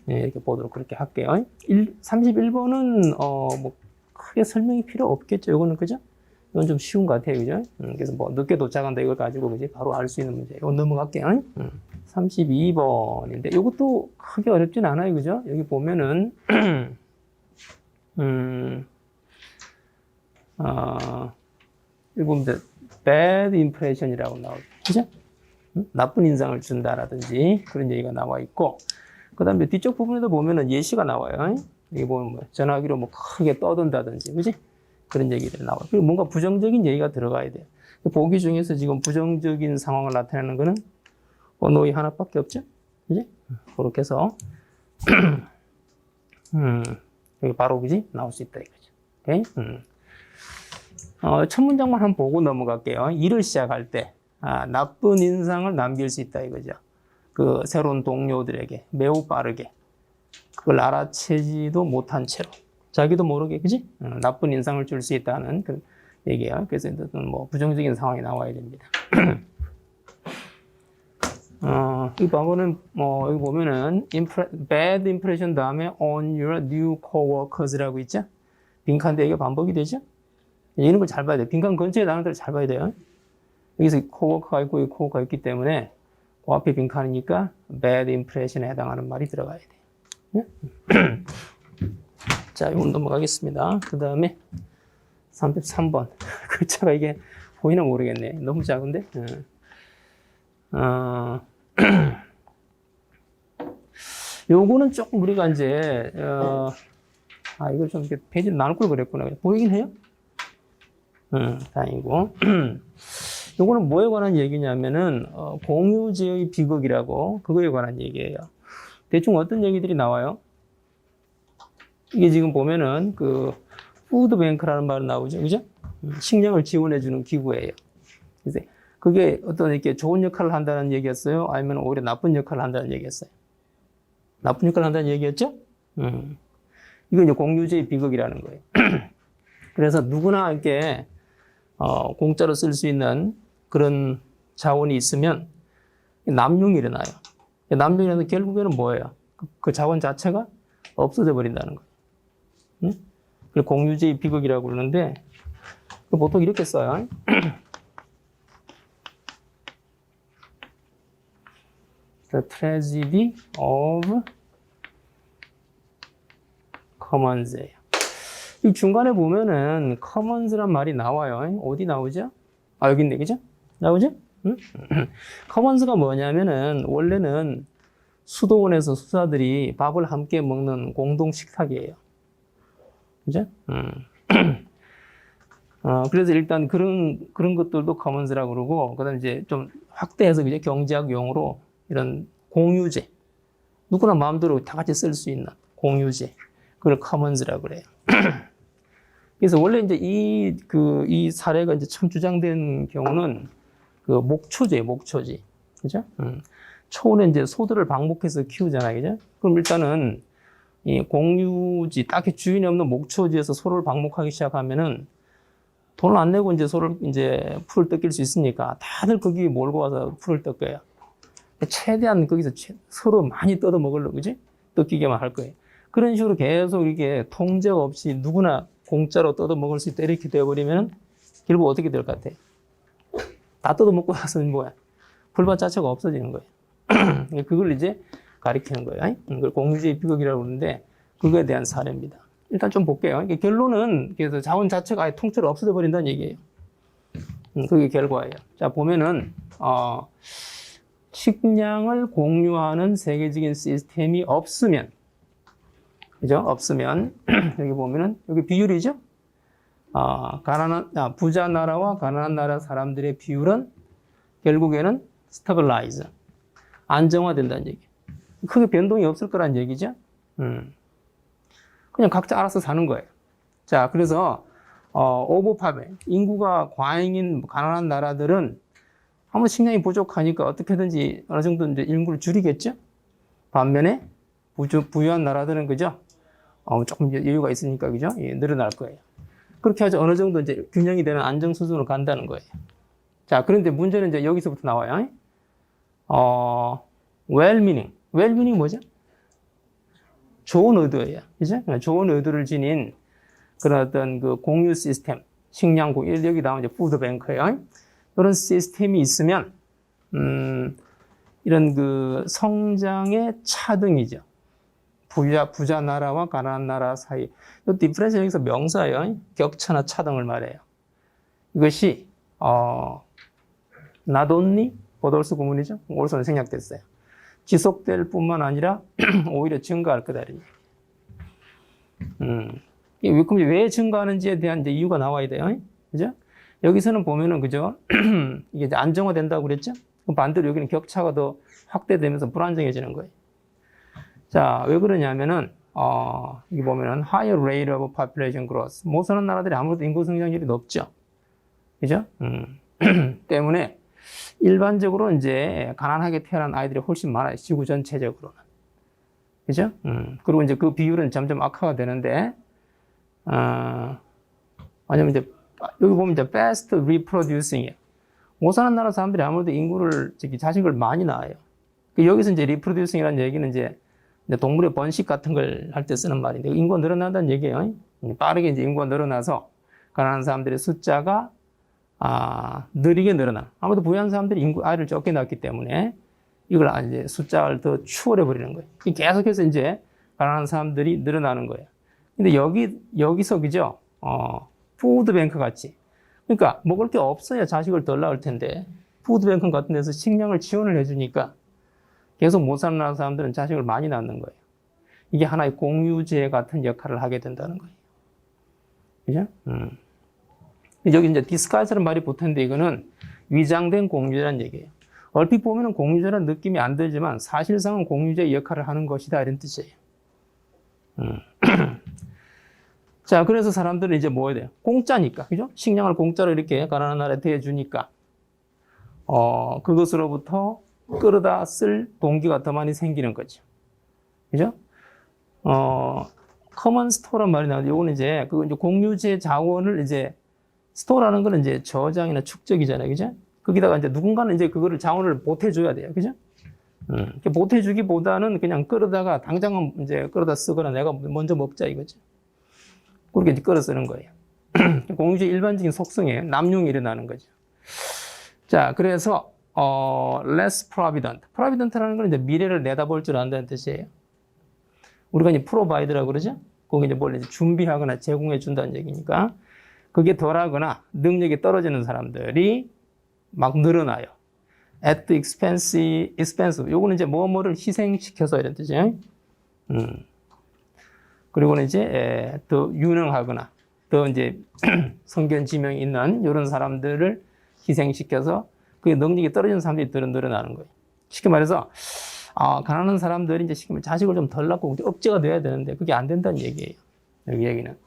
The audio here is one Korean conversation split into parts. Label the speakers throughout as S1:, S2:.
S1: 예, 이렇게 보도록 그렇게 할게요. 31번은, 뭐, 크게 설명이 필요 없겠죠. 이거는, 그죠? 이건 좀 쉬운 것 같아요. 그죠? 그래서 뭐, 늦게 도착한다 이걸 가지고, 그지? 바로 알 수 있는 문제. 이거 넘어갈게요. 32번인데, 이것도 크게 어렵진 않아요. 그죠? 여기 보면은, 여기 보면 이제, bad impression이라고 나오죠. 그죠? 나쁜 인상을 준다라든지 그런 얘기가 나와 있고, 그 다음에 뒤쪽 부분에도 보면은 예시가 나와요. 여기 보면 뭐 전화기로 뭐 크게 떠든다든지, 그지? 그런 얘기들이 나와요. 그리고 뭔가 부정적인 얘기가 들어가야 돼요. 보기 중에서 지금 부정적인 상황을 나타내는 거는 언어의 하나밖에 없죠? 그지? 그렇게 해서, 여기 바로, 그지? 나올 수 있다 이거죠. 오케이? 첫 문장만 한번 보고 넘어갈게요. 일을 시작할 때, 나쁜 인상을 남길 수 있다 이거죠. 그 새로운 동료들에게 매우 빠르게 그걸 알아채지도 못한 채로 자기도 모르게, 그지? 나쁜 인상을 줄 수 있다는 그런 얘기예요. 그래서 뭐 부정적인 상황이 나와야 됩니다. 이 방법은 뭐 여기 보면은 bad impression 다음에 on your new coworkers라고 있죠. 빈칸데 이게 반복이 되죠. 이런 걸 잘 봐야 돼요. 빈칸 근처에 나는 데를 잘 봐야 돼요. 여기서 coworker가 있고 이 coworker가 있기 때문에 그 앞에 빈칸이니까 bad impression에 해당하는 말이 들어가야 돼요. 자, 이건 넘어가겠습니다. 그 다음에 33번. 글자가 이게 보이나 모르겠네. 너무 작은데? 요거는 조금 우리가 이제, 이걸 좀 이렇게 페이지를 나눌 걸 그랬구나. 보이긴 해요? 다행이고. 요거는 뭐에 관한 얘기냐면은, 공유제의 비극이라고, 그거에 관한 얘기예요. 대충 어떤 얘기들이 나와요? 이게 지금 보면은, 푸드뱅크라는 말이 나오죠. 그죠? 식량을 지원해주는 기구예요. 그래서 그게 어떤 이렇게 좋은 역할을 한다는 얘기였어요? 아니면 오히려 나쁜 역할을 한다는 얘기였어요? 나쁜 역할을 한다는 얘기였죠? 이건 이제 공유제의 비극이라는 거예요. 그래서 누구나 이렇게, 공짜로 쓸 수 있는 그런 자원이 있으면 남용이 일어나요. 남용이 일어나면 결국에는 뭐예요? 그 자원 자체가 없어져 버린다는 거예요. 그걸 공유제의 비극이라고 그러는데, 보통 이렇게 써요. The tragedy of commons예요. 이 중간에 보면은 commons란 말이 나와요. 어디 나오죠? 여기 있네, 그죠? 나오죠? commons가 뭐냐면은 원래는 수도원에서 수사들이 밥을 함께 먹는 공동 식탁이에요. 그죠? 그래서 일단 그런 것들도 commons라고 그러고, 그 다음에 이제 좀 확대해서 이제 경제학 용어로 이런 공유제. 누구나 마음대로 다 같이 쓸 수 있는 공유제. 그걸 commons라고 그래요. 그래서 원래 이제 이 사례가 이제 처음 주장된 경우는 목초제예요, 목초지. 그죠? 초는 이제 소들을 방목해서 키우잖아요. 그죠? 그럼 일단은 이 공유지, 딱히 주인이 없는 목초지에서 소를 방목하기 시작하면은 돈을 안 내고 이제 소를 이제 풀을 뜯길 수 있으니까 다들 거기 몰고 와서 풀을 뜯겨요. 최대한 거기서 서로 많이 뜯어 먹으려고, 그지? 뜯기게만 할 거예요. 그런 식으로 계속 이렇게 통제가 없이 누구나 공짜로 뜯어 먹을 수 있다 이렇게 되어버리면 결국 어떻게 될 것 같아요? 다 뜯어 먹고 나서는 뭐야? 풀밭 자체가 없어지는 거예요. 그걸 이제 가리키는 거예요. 그걸 공유제의 비극이라고 그러는데 그거에 대한 사례입니다. 일단 좀 볼게요. 결론은 그래서 자원 자체가 아예 통째로 없어져 버린다는 얘기예요. 그게 결과예요. 자, 보면은 식량을 공유하는 세계적인 시스템이 없으면, 그죠? 없으면 여기 보면은 여기 비율이죠. 부자 나라와 가난한 나라 사람들의 비율은 결국에는 스타빌라이즈, 안정화된다는 얘기. 크게 변동이 없을 거란 얘기죠. 그냥 각자 알아서 사는 거예요. 자, 그래서 오버파베, 인구가 과잉인 가난한 나라들은 아무 식량이 부족하니까 어떻게든지 어느 정도 이제 인구를 줄이겠죠. 반면에 부유한 나라들은 그죠? 조금 여유가 있으니까 그죠? 예, 늘어날 거예요. 그렇게 하죠. 어느 정도 이제 균형이 되는 안정 수준으로 간다는 거예요. 자, 그런데 문제는 이제 여기서부터 나와요. well-meaning 뭐죠? 좋은 의도예요. 그죠? 좋은 의도를 지닌 그런 어떤 그 공유 시스템, 식량 공유, 여기 나오는 이제 푸드뱅크예요. 이런 시스템이 있으면, 이런 그 성장의 차등이죠. 부자 나라와 가난한 나라 사이. 이 디퍼런스 여기서 명사예요. 격차나 차등을 말해요. 이것이, not only, but also 구문이죠. also는 생략됐어요. 지속될 뿐만 아니라 오히려 증가할 거다. 그럼 왜 증가하는지에 대한 이제 이유가 나와야 돼요. 그죠? 여기서는 보면은, 그죠? 이게 이제 안정화된다고 그랬죠? 그럼 반대로 여기는 격차가 더 확대되면서 불안정해지는 거예요. 자, 왜 그러냐면은, 여기 보면은, higher rate of population growth. 못 사는 나라들이 아무래도 인구 성장률이 높죠. 그죠? 때문에, 일반적으로 이제 가난하게 태어난 아이들이 훨씬 많아요. 지구 전체적으로는. 그죠? 그리고 이제 그 비율은 점점 악화가 되는데, 왜냐면 이제, 여기 보면 이제 fast reproducing이에요. 못 사는 나라 사람들이 아무래도 자식을 많이 낳아요. 여기서 이제 reproducing이라는 얘기는 이제 동물의 번식 같은 걸 할 때 쓰는 말인데, 인구가 늘어난다는 얘기예요. 빠르게 이제 인구가 늘어나서 가난한 사람들의 숫자가 느리게 늘어나. 아무래도 부유한 사람들이 아이를 적게 낳기 때문에 이걸 이제 숫자를 더 추월해 버리는 거예요. 계속해서 이제 가난한 사람들이 늘어나는 거예요. 근데 여기서 그죠? 푸드뱅크 같이. 그러니까 먹을 게 없어야 자식을 덜 낳을 텐데 푸드뱅크 같은 데서 식량을 지원을 해주니까 계속 못 사는 사람들은 자식을 많이 낳는 거예요. 이게 하나의 공유제 같은 역할을 하게 된다는 거예요. 그죠? 여기 이제 디스카이스라는 말이 붙었는데 이거는 위장된 공유제라는 얘기예요. 얼핏 보면은 공유제라는 느낌이 안 들지만 사실상은 공유제의 역할을 하는 것이다 이런 뜻이에요. 자, 그래서 사람들은 이제 뭐 해야 돼요? 공짜니까, 그죠? 식량을 공짜로 이렇게 가난한 나라에 대주니까, 그것으로부터 끌어다 쓸 동기가 더 많이 생기는 거죠. 그죠? 커먼 스토어란 말이 나오는데, 요거는 이제, 이제 공유제 자원을 이제, 스토어라는 거는 이제 저장이나 축적이잖아요. 그죠? 거기다가 이제 누군가는 이제 그거를 자원을 보태줘야 돼요. 그죠? 보태주기보다는 그냥 끌어다가, 당장은 이제 끌어다 쓰거나 내가 먼저 먹자 이거죠. 그렇게 이제 끌어 쓰는 거예요. 공유주의 일반적인 속성에 남용이 일어나는 거죠. 자, 그래서, less provident. provident라는 건 이제 미래를 내다볼 줄 안다는 뜻이에요. 우리가 이제 provide라고 그러죠? 거기 이제 뭘 이제 준비하거나 제공해 준다는 얘기니까. 그게 덜하거나 능력이 떨어지는 사람들이 막 늘어나요. at the expense. 요거는 이제 뭐뭐를 희생시켜서 이런 뜻이에요. 그리고는 이제 더 유능하거나 더 이제 성견 지명이 있는 이런 사람들을 희생시켜서 그 능력이 떨어지는 사람들이 늘어나는 거예요. 쉽게 말해서 가난한 사람들이 이제 쉽게 자식을 좀 덜 낳고 억제가 돼야 되는데 그게 안 된다는 얘기예요. 여기 얘기는.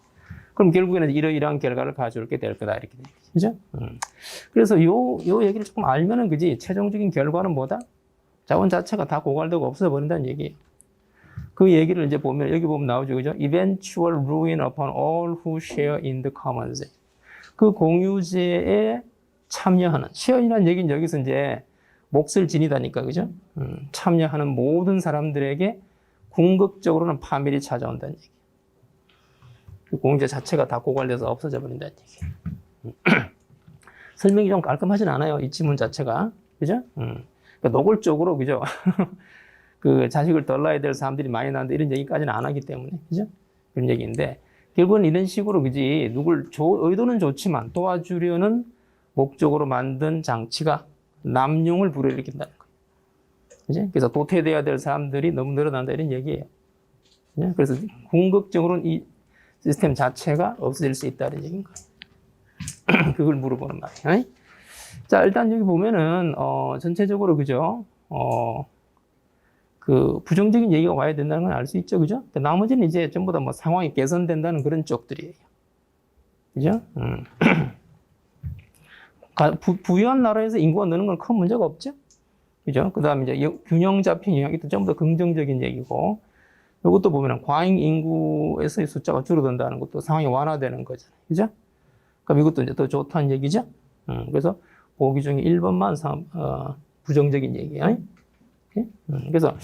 S1: 그럼 결국에는 이러이러한 결과를 가져오게 될 거다 이렇게 되죠. 그래서 요 얘기를 조금 알면은 그지 최종적인 결과는 뭐다? 자원 자체가 다 고갈되고 없어져 버린다는 얘기예요. 그 얘기를 이제 보면, 여기 보면 나오죠. 그죠? Eventual ruin upon all who share in the commons. 그 공유제에 참여하는, 쉐어이라는 얘기는 여기서 이제 몫을 지니다니까, 그죠? 참여하는 모든 사람들에게 궁극적으로는 파멸이 찾아온다는 얘기. 그 공유제 자체가 다 고갈돼서 없어져 버린다는 얘기. 설명이 좀 깔끔하진 않아요. 이 지문 자체가. 그죠? 그러니까 노골적으로, 그죠? 그 자식을 덜 낳아야 될 사람들이 많이 낳는다 이런 얘기까지는 안 하기 때문에 그죠? 그런 얘기인데 결국은 이런 식으로 그지 의도는 좋지만 도와주려는 목적으로 만든 장치가 남용을 불러일으킨다는 거예요. 그죠? 그래서 도태돼야 될 사람들이 너무 늘어난다 이런 얘기예요. 그죠? 그래서 궁극적으로는 이 시스템 자체가 없어질 수 있다는 얘기인 거예요. 그걸 물어보는 말이에요. 자, 일단 여기 보면은 전체적으로 그죠? 그 부정적인 얘기가 와야 된다는 건 알 수 있죠, 그죠? 나머지는 이제 전부 다 뭐 상황이 개선된다는 그런 쪽들이에요, 그죠? 부유한 나라에서 인구가 느는 건 큰 문제가 없죠, 그죠? 그 다음에 이제 균형 잡힌 영역이 또 전부 다 긍정적인 얘기고, 이것도 보면은 과잉 인구에서의 숫자가 줄어든다는 것도 상황이 완화되는 거잖아요, 그죠? 그럼 이것도 이제 더 좋다는 얘기죠. 그래서 보기 중에 1번만 부정적인 얘기예요. 그래서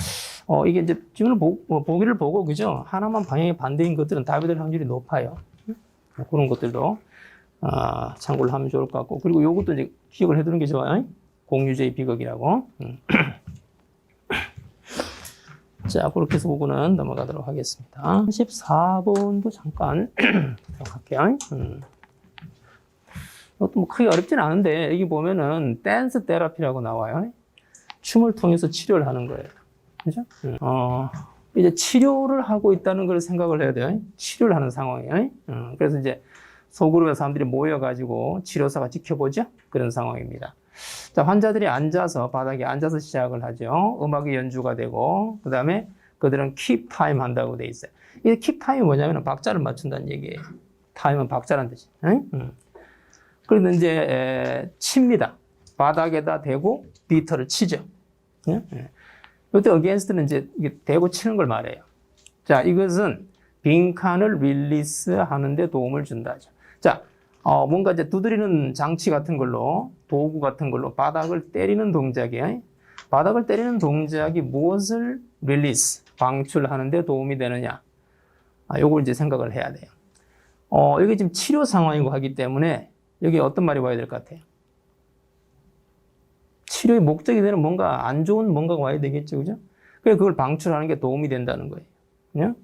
S1: 이게 이제 지금 보기를 보고, 그죠? 하나만 방향이 반대인 것들은 답이 될 확률이 높아요. 그런 것들도, 참고를 하면 좋을 것 같고. 그리고 요것도 이제 기억을 해두는 게 좋아요. 공유제의 비극이라고. 자, 그렇게 해서 그거는 넘어가도록 하겠습니다. 14번도 잠깐 할게요. 이것도 뭐 크게 어렵진 않은데, 여기 보면은 댄스 테라피라고 나와요. 춤을 통해서 치료를 하는 거예요. 그죠? 이제 치료를 하고 있다는 걸 생각을 해야 돼요. 치료를 하는 상황이에요. 그래서 이제 소그룹의 사람들이 모여가지고 치료사가 지켜보죠. 그런 상황입니다. 자, 환자들이 앉아서, 바닥에 앉아서 시작을 하죠. 음악이 연주가 되고, 그 다음에 그들은 킵 타임 한다고 돼 있어요. 이 킵 타임이 뭐냐면 박자를 맞춘다는 얘기예요. 타임은 박자라는 뜻이에요. 그래서 이제, 칩니다. 바닥에다 대고 비트를 치죠. 이때 against는 이제 이게 대고 치는 걸 말해요. 자, 이것은 빈칸을 릴리스 하는데 도움을 준다죠. 자, 뭔가 이제 두드리는 장치 같은 걸로, 도구 같은 걸로 바닥을 때리는 동작이에요. 바닥을 때리는 동작이 무엇을 릴리스, 방출하는데 도움이 되느냐. 요걸 이제 생각을 해야 돼요. 여기 지금 치료 상황이고 하기 때문에 여기 어떤 말이 와야 될 것 같아요? 치료의 목적이 되는 뭔가 안 좋은 뭔가가 와야 되겠죠, 그죠? 그래서 그걸 방출하는 게 도움이 된다는 거예요. 그죠?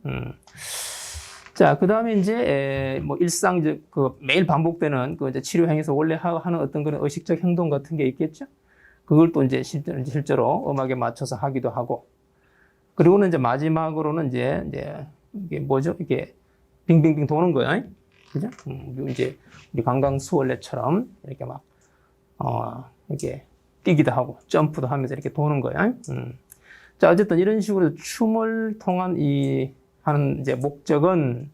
S1: 자, 그 다음에 이제, 뭐, 일상적, 매일 반복되는 이제 치료 행위에서 원래 하는 어떤 그런 의식적 행동 같은 게 있겠죠? 그걸 또 이제 실제로 음악에 맞춰서 하기도 하고. 그리고는 이제 마지막으로는 이제, 이게 뭐죠? 이게 빙빙빙 도는 거예요. 그죠? 이제, 우리 강강수월래처럼 이렇게 막, 이렇게, 뛰기도 하고 점프도 하면서 이렇게 도는 거야. 자, 어쨌든 이런 식으로 춤을 통한 하는 이제 목적은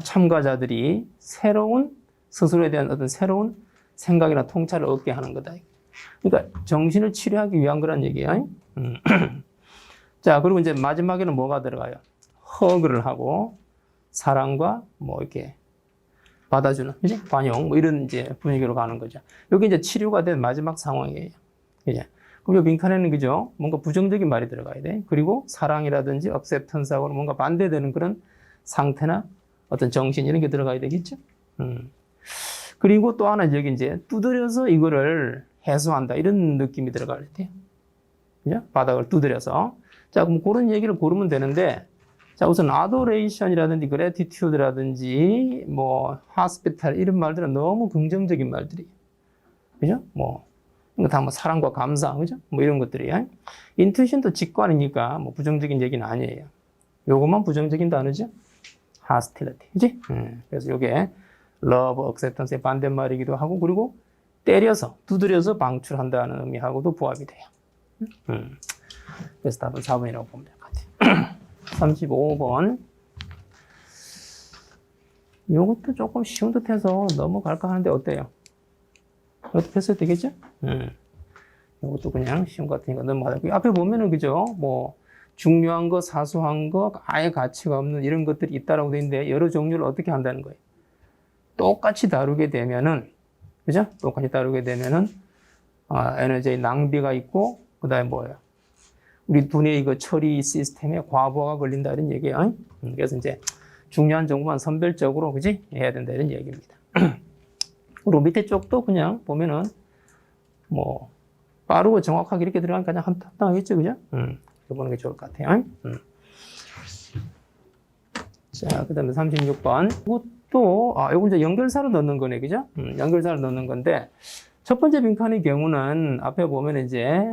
S1: 참가자들이 스스로에 대한 어떤 새로운 생각이나 통찰을 얻게 하는 거다. 그러니까 정신을 치료하기 위한 거란 얘기야. 자, 그리고 이제 마지막에는 뭐가 들어가요? 허그를 하고 사랑과 뭐 이렇게 받아주는, 그지? 관용, 뭐 이런 이제 분위기로 가는 거죠. 여기 이제 치료가 된 마지막 상황이에요. 그죠? 그럼 이 빈칸에는 그죠? 뭔가 부정적인 말이 들어가야 돼. 그리고 사랑이라든지 억셉턴스하고 뭔가 반대되는 그런 상태나 어떤 정신 이런 게 들어가야 되겠죠? 그리고 또 하나 여기 이제 두드려서 이거를 해소한다. 이런 느낌이 들어갈 때요. 그죠? 바닥을 두드려서. 자, 그럼 그런 얘기를 고르면 되는데, 자, 우선 adoration이라든지 gratitude라든지 뭐 hospital 이런 말들은 너무 긍정적인 말들이에요. 그죠? 뭐 이거 다 뭐 사랑과 감사, 그죠? 뭐 이런 것들이에요. intuition도 직관이니까 뭐 부정적인 얘기는 아니에요. 요것만 부정적인 단어죠. hostility, 그지? 그래서 요게 love, acceptance의 반대말이기도 하고, 그리고 때려서, 두드려서 방출한다는 의미하고도 부합이 돼요. 그래서 답은 4번이라고 보면 될 것 같아요. 35번. 이것도 조금 쉬운 듯 해서 넘어갈까 하는데 어때요? 어떻게 했어야 되겠죠? 이것도 그냥 쉬운 것 같으니까 넘어가고. 앞에 보면은, 그죠? 뭐, 중요한 거, 사소한 거, 아예 가치가 없는 이런 것들이 있다라고 돼 있는데, 여러 종류를 어떻게 한다는 거예요? 똑같이 다루게 되면은, 그죠? 똑같이 다루게 되면은, 에너지의 낭비가 있고, 그 다음에 뭐예요? 우리 두뇌의 그 처리 시스템에 과부하가 걸린다 이런 얘기예요. 그래서 이제 중요한 정보만 선별적으로, 그지? 해야 된다 이런 얘기입니다. 그리고 밑에 쪽도 그냥 보면은 뭐 빠르고 정확하게 이렇게 들어가니까 그냥 합당하겠죠, 그죠? 보는 게 좋을 것 같아요. 자, 그 다음에 36번. 이것도, 요거 이제 연결사로 넣는 거네, 그죠? 연결사로 넣는 건데, 첫 번째 빈칸의 경우는 앞에 보면 이제,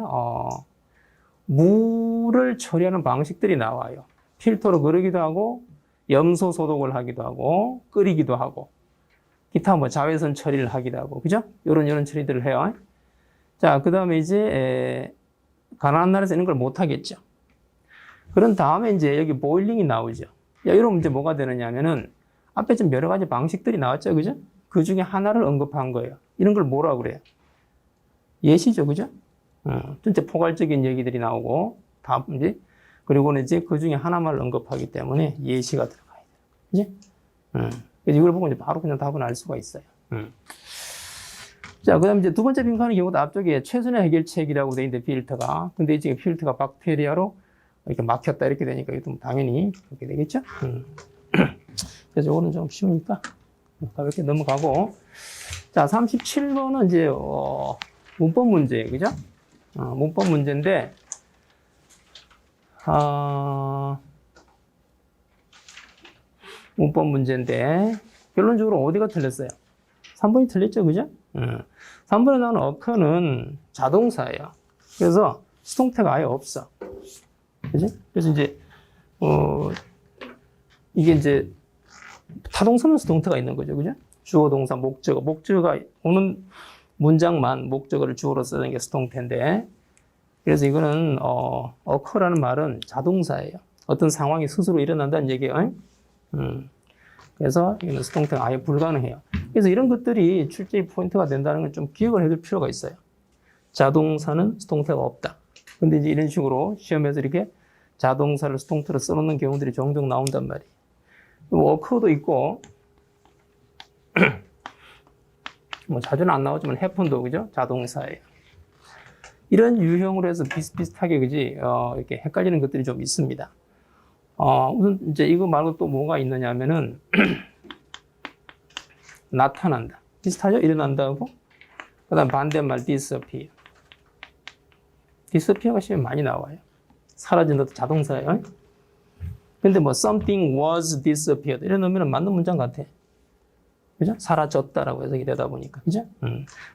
S1: 물을 처리하는 방식들이 나와요. 필터로 그르기도 하고, 염소 소독을 하기도 하고, 끓이기도 하고, 기타 뭐 자외선 처리를 하기도 하고, 그죠? 요런 처리들을 해요. 자, 그 다음에 이제, 가난한 나라에서 이런 걸 못 하겠죠. 그런 다음에 이제 여기 보일링이 나오죠. 야, 이러면 이제 뭐가 되느냐면은, 앞에 좀 여러 가지 방식들이 나왔죠, 그죠? 그 중에 하나를 언급한 거예요. 이런 걸 뭐라고 그래요? 예시죠, 그죠? 진짜 포괄적인 얘기들이 나오고, 이제, 그리고는 이제 그 중에 하나만 언급하기 때문에 예시가 들어가야 돼요. 그지? 그래서 이걸 보고 이제 바로 그냥 답은 알 수가 있어요. 자, 그 다음 이제 두 번째 빈칸의 경우도 앞쪽에 최선의 해결책이라고 돼 있는데, 필터가. 근데 지금 필터가 박테리아로 이렇게 막혔다 이렇게 되니까 이것도 당연히 그렇게 되겠죠? 그래서 이거는 좀 쉬우니까 가볍게 넘어가고. 자, 37번은 이제, 문법 문제예요. 그죠? 문법 문제인데, 문법 문제인데, 결론적으로 어디가 틀렸어요? 3번이 틀렸죠. 그죠? 3번에 나오는 occur는 자동사예요. 그래서 수동태가 아예 없어. 그죠? 그래서 이제, 이게 이제, 타동사는 수동태가 있는 거죠. 그죠? 주어, 동사, 목적어. 목적어가 오는 문장만 목적어를 주어로 쓰는 게 수동태인데, 그래서 이거는, occur라는 말은 자동사예요. 어떤 상황이 스스로 일어난다는 얘기예요. 그래서 이거는 수동태가 아예 불가능해요. 그래서 이런 것들이 출제의 포인트가 된다는 걸 좀 기억을 해둘 필요가 있어요. 자동사는 수동태가 없다. 근데 이제 이런 식으로 시험에서 이렇게 자동사를 수동태로 써놓는 경우들이 종종 나온단 말이에요. 워커도 있고, 뭐 자주는 안 나오지만 happen도 그죠? 자동사예요. 이런 유형으로 해서 비슷비슷하게 그지? 이렇게 헷갈리는 것들이 좀 있습니다. 우선 이제 이거 말고 또 뭐가 있느냐 하면은 나타난다. 비슷하죠? 일어난다고. 그 다음 반대말 disappear. disappear가 시험에 많이 나와요. 사라진다도 자동사예요. 근데 뭐 something was disappeared 이런 의미는 맞는 문장 같아. 그죠? 사라졌다라고 해석이 되다 보니까. 그죠?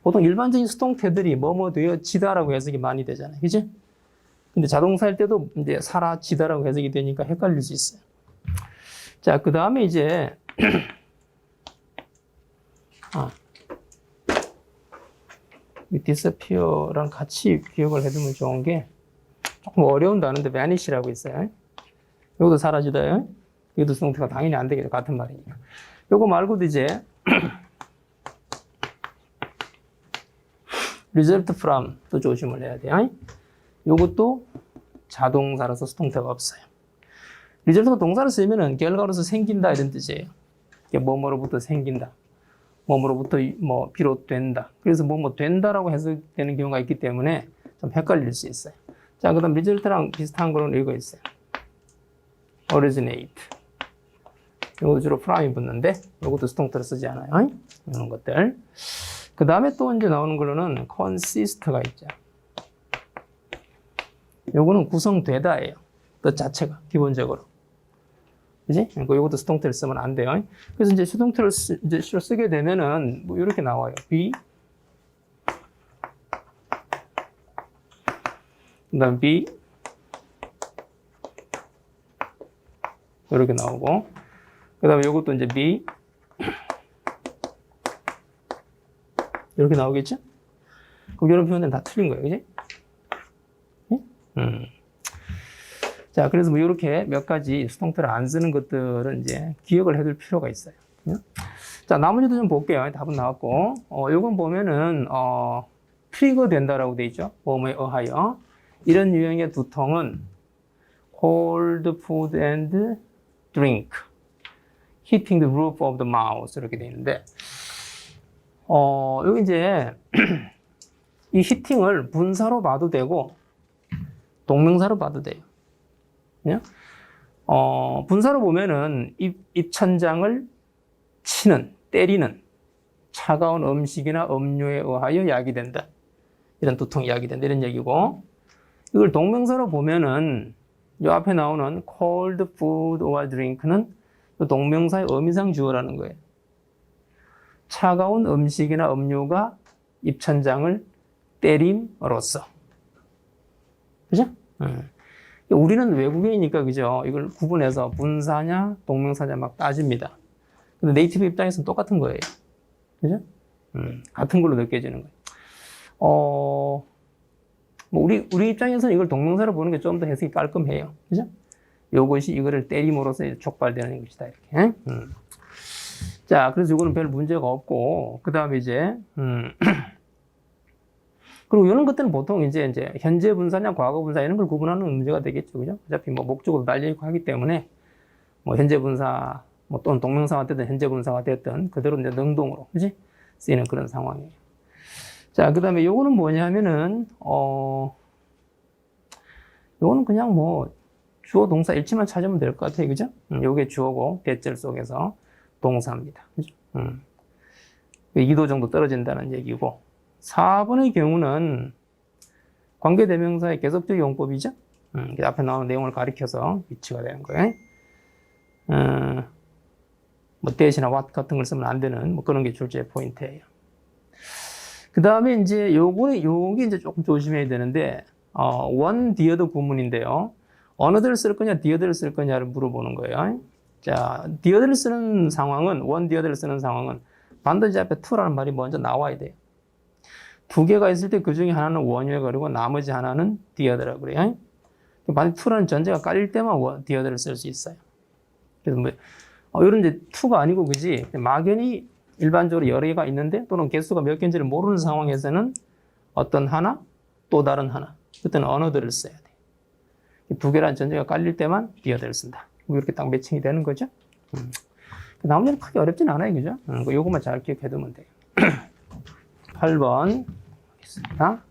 S1: 보통 일반적인 수동태들이 뭐뭐 되어지다라고 해석이 많이 되잖아요. 그죠? 근데 자동사일 때도 이제 사라지다라고 해석이 되니까 헷갈릴 수 있어요. 자, 그 다음에 이제, 이 disappear랑 같이 기억을 해두면 좋은 게 조금 어려운 단어인데 vanish라고 있어요. 이것도 사라지다요. 이것도 수동태가 당연히 안 되겠죠. 같은 말이니까. 요거 말고도 이제 result from 또 조심을 해야 돼요. 요것도 자동사라서 수동태가 없어요. result가 동사를 쓰면은 결과로서 생긴다 이런 뜻이에요. 뭐뭐로부터 생긴다. 뭐뭐로부터 뭐 비롯된다. 그래서 뭐뭐 된다라고 해석되는 경우가 있기 때문에 좀 헷갈릴 수 있어요. 자, 그 다음 result랑 비슷한 거는 이거 있어요. originate. 이것도 주로 from이 붙는데 이것도 수동태로 쓰지 않아요. 이런 것들. 그 다음에 또 이제 나오는 걸로는 consist가 있죠. 요거는 구성되다예요. 뜻 자체가 기본적으로. 그지? 그러니까 이것도 수동태를 쓰면 안 돼요. 그래서 이제 수동태를 이제 쓰게 되면은 뭐 이렇게 나와요. be. 그 다음 be. 이렇게 나오고. 그 다음에 이것도 이제 be. 이렇게 나오겠죠? 그럼 이런 표현은 다 틀린 거예요. 그지? 자, 그래서 뭐 이렇게 몇 가지 수동태를 안 쓰는 것들은 이제 기억을 해둘 필요가 있어요. 자, 나머지도 좀 볼게요. 답은 나왔고. 요건 보면은, 트리거 된다라고 돼 있죠. 뭐뭐에 의하여. 이런 유형의 두통은 cold food and drink. hitting the roof of the mouth. 이렇게 돼 있는데, 여기 이제, 이 히팅을 분사로 봐도 되고, 동명사로 봐도 돼요. 분사로 보면은 입천장을 치는, 때리는 차가운 음식이나 음료에 의하여 야기된다. 이런 두통이 야기된다. 이런 얘기고, 이걸 동명사로 보면은 이 앞에 나오는 cold food or drink는 동명사의 의미상 주어라는 거예요. 차가운 음식이나 음료가 입천장을 때림으로써. 그죠? 우리는 외국인이니까 그죠? 이걸 구분해서 분사냐 동명사냐 막 따집니다. 근데 네이티브 입장에서는 똑같은 거예요. 그죠? 같은 걸로 느껴지는 거예요. 뭐 우리 입장에서는 이걸 동명사로 보는 게 좀 더 해석이 깔끔해요. 그죠? 요것이 이거를 때림으로써 촉발되는 것이다. 이렇게. 자, 그래서 이거는 별 문제가 없고, 그 다음에 이제, 그리고 이런 것들은 보통 이제 현재 분사냐 과거 분사 이런 걸 구분하는 문제가 되겠죠. 그죠? 어차피 뭐 목적으로 달려있고 하기 때문에 뭐 현재 분사, 뭐 또는 동명사가 됐든 현재 분사가 됐든 그대로 이제 능동으로, 그지? 쓰이는 그런 상황이에요. 자, 그 다음에 요거는 뭐냐면은, 요거는 그냥 뭐, 주어 동사 일치만 찾으면 될 것 같아요. 그죠? 요게 주어고, 대절 속에서 동사입니다. 그죠? 2도 정도 떨어진다는 얘기고. 4번의 경우는 관계대명사의 계속적 용법이죠? 앞에 나오는 내용을 가리켜서 위치가 되는 거예요. 뭐, 대신이나 what 같은 걸 쓰면 안 되는 뭐 그런 게 출제의 포인트예요. 그 다음에 이제 요게 이제 조금 조심해야 되는데, one 뒤어도 구문인데요. 어느들 쓸 거냐, 뒤어들을 쓸 거냐를 물어보는 거예요. 자, 뒤어들을 쓰는 상황은, one 뒤어들을 쓰는 상황은 반드시 앞에 to라는 말이 먼저 나와야 돼요. 두 개가 있을 때 그 중에 하나는 one이고 그리고 나머지 하나는 뒤어들이라고 그래요. 반드시 to라는 전제가 깔릴 때만 뒤어들을 쓸 수 있어요. 그래서 뭐, 이런 이제 to가 아니고, 그지? 막연히 일반적으로 여러 개가 있는데 또는 개수가 몇 개인지를 모르는 상황에서는 어떤 하나, 또 다른 하나. 그때는 언어들을 써야 돼. 두 개라는 전제가 깔릴 때만 뒤어들을 쓴다. 이렇게 딱 매칭이 되는 거죠. 나머지는 크게 어렵진 않아요. 그죠? 요것만 잘 기억해 두면 돼요. 8번 하겠습니다.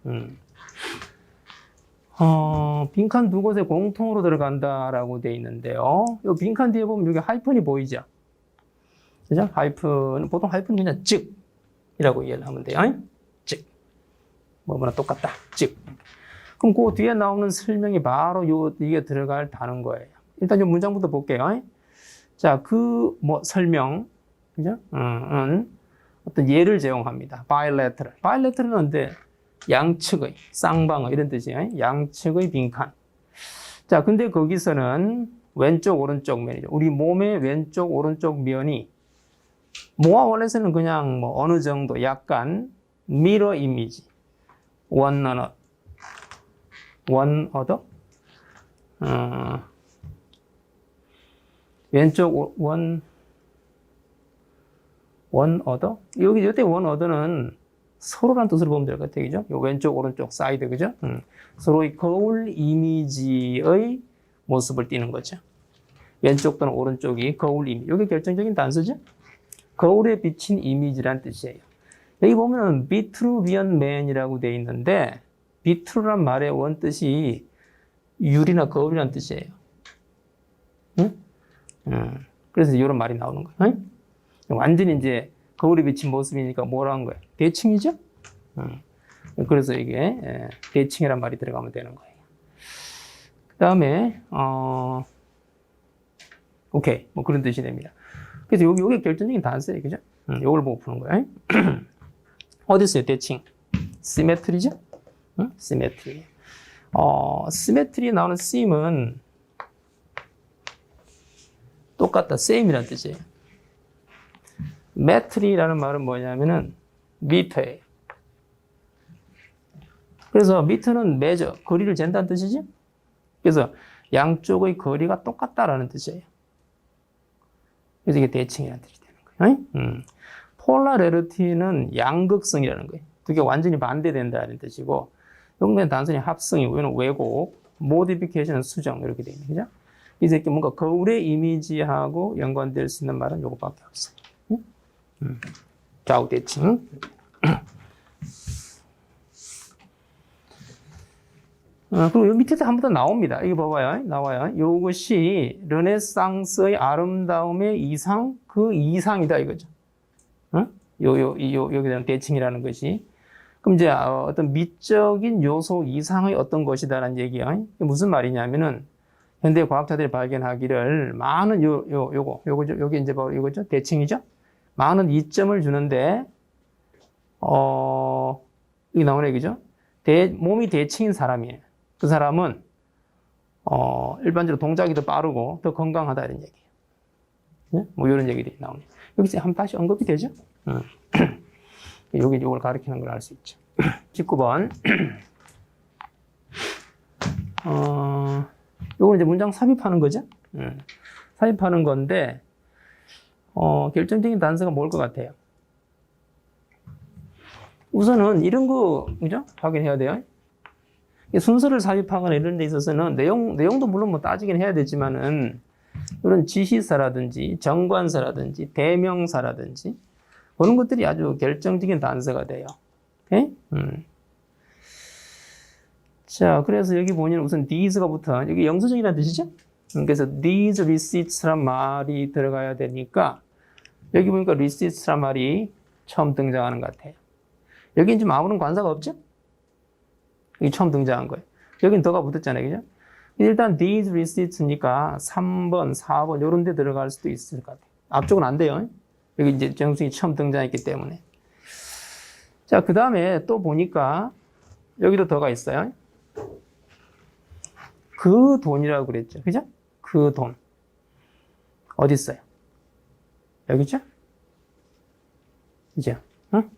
S1: 빈칸 두 곳에 공통으로 들어간다라고 돼 있는데요. 요 빈칸 뒤에 보면 여기 하이픈이 보이죠? 그죠? 보통 하이픈은 그냥 즉이라고 이해를 하면 돼요. 즉. 뭐나 똑같다. 즉. 그럼 그 뒤에 나오는 설명이 바로 이게 들어갈 단어인 거예요. 일단 이 문장부터 볼게요. 자, 설명. 그죠? 어떤 예를 제공합니다. bilateral. bilateral은 근데 양측의, 쌍방의 이런 뜻이에요. 양측의 빈칸. 자, 근데 거기서는 왼쪽, 오른쪽 면이죠. 우리 몸의 왼쪽, 오른쪽 면이 모아 원에서는 그냥 뭐 어느 정도 약간 mirror 이미지. one other. 왼쪽 one other. 이때 one other는 서로란 뜻으로 보면 될 것 같아요. 그죠? 요 왼쪽, 오른쪽, 사이드. 그죠? 서로의 거울 이미지의 모습을 띠는 거죠. 왼쪽 또는 오른쪽이 거울 이미지. 이게 결정적인 단서죠? 거울에 비친 이미지란 뜻이에요. 여기 보면은 vitruvian man이라고 되어 있는데, vitru란 말의 원뜻이 율이나 거울이란 뜻이에요. 응? 그래서 이런 말이 나오는 거예요. 응? 완전히 이제 거울에 비친 모습이니까 뭐라는 거예요? 대칭이죠? 그래서 이게 대칭이란 말이 들어가면 되는 거예요. 그 다음에 오케이, 뭐 그런 뜻이 됩니다. 그래서 요게 결정적인 단서예요. 그죠? 요걸 보고 푸는 거예요. 어디 있어요? 대칭. 시메트리죠? 시메트리. 시메트리에 나오는 seem은 똑같다. same이라는 뜻이에요. 메트리라는 말은 뭐냐면은 미터예요. 그래서 미터는 measure, 거리를 잰다는 뜻이죠? 그래서 양쪽의 거리가 똑같다라는 뜻이에요. 그래서 이게 대칭이라는 뜻이 되는 거예요. 폴라리티는 양극성이라는 거예요. 두 개 완전히 반대된다는 뜻이고, 여기는 단순히 합성이고, 이거는 왜곡, 모디피케이션은 수정, 이렇게 되어 있는 거죠. 그래서 이렇게 뭔가 거울의 이미지하고 연관될 수 있는 말은 이것밖에 없어요. 좌우 대칭. 그리고 여기 밑에서 한 번 더 나옵니다. 이거 봐봐요. 나와요. 이것이 르네상스의 아름다움의 이상, 그 이상이다 이거죠. 여기 대한 대칭이라는 것이. 그럼 이제 어떤 미적인 요소 이상의 어떤 것이다라는 얘기야. 무슨 말이냐면은 현대 과학자들이 발견하기를 많은 요거죠. 여기 이제 바로 이거죠. 대칭이죠. 많은 이점을 주는데 이게 나오네 얘기죠. 몸이 대칭인 사람이에요. 그 사람은 일반적으로 동작이 더 빠르고 더 건강하다 이런 얘기예요. 네? 뭐 이런 얘기들이 나오네. 여기서 한번 다시 언급이 되죠? 여기 이걸 가리키는 걸 알 수 있죠. 19번. 요건 이제 문장 삽입하는 거죠? 삽입하는 건데, 결정적인 단서가 뭘 것 같아요? 우선은 이런 거, 그죠? 확인해야 돼요. 순서를 삽입하거나 이런 데 있어서는 내용도 물론 뭐 따지긴 해야 되지만은, 이런 지시사라든지, 정관사라든지, 대명사라든지, 그런 것들이 아주 결정적인 단서가 돼요. 오케이? 자, 그래서 여기 보면 우선 these가 붙어. 여기 영수증이라는 뜻이죠? 그래서 these receipts란 말이 들어가야 되니까 여기 보니까 receipts란 말이 처음 등장하는 것 같아요. 여기는 지금 아무런 관사가 없죠? 여기 처음 등장한 거예요. 여기는 더가 붙었잖아요. 그죠? 일단 these receipts니까 3번, 4번 이런 데 들어갈 수도 있을 것 같아요. 앞쪽은 안 돼요. 여기 이제 정수증이 처음 등장했기 때문에. 자, 그 다음에 또 보니까 여기도 더가 있어요. 그 돈이라고 그랬죠. 그죠? 그 돈. 어디 있어요? 여기 있죠? 그죠? 응?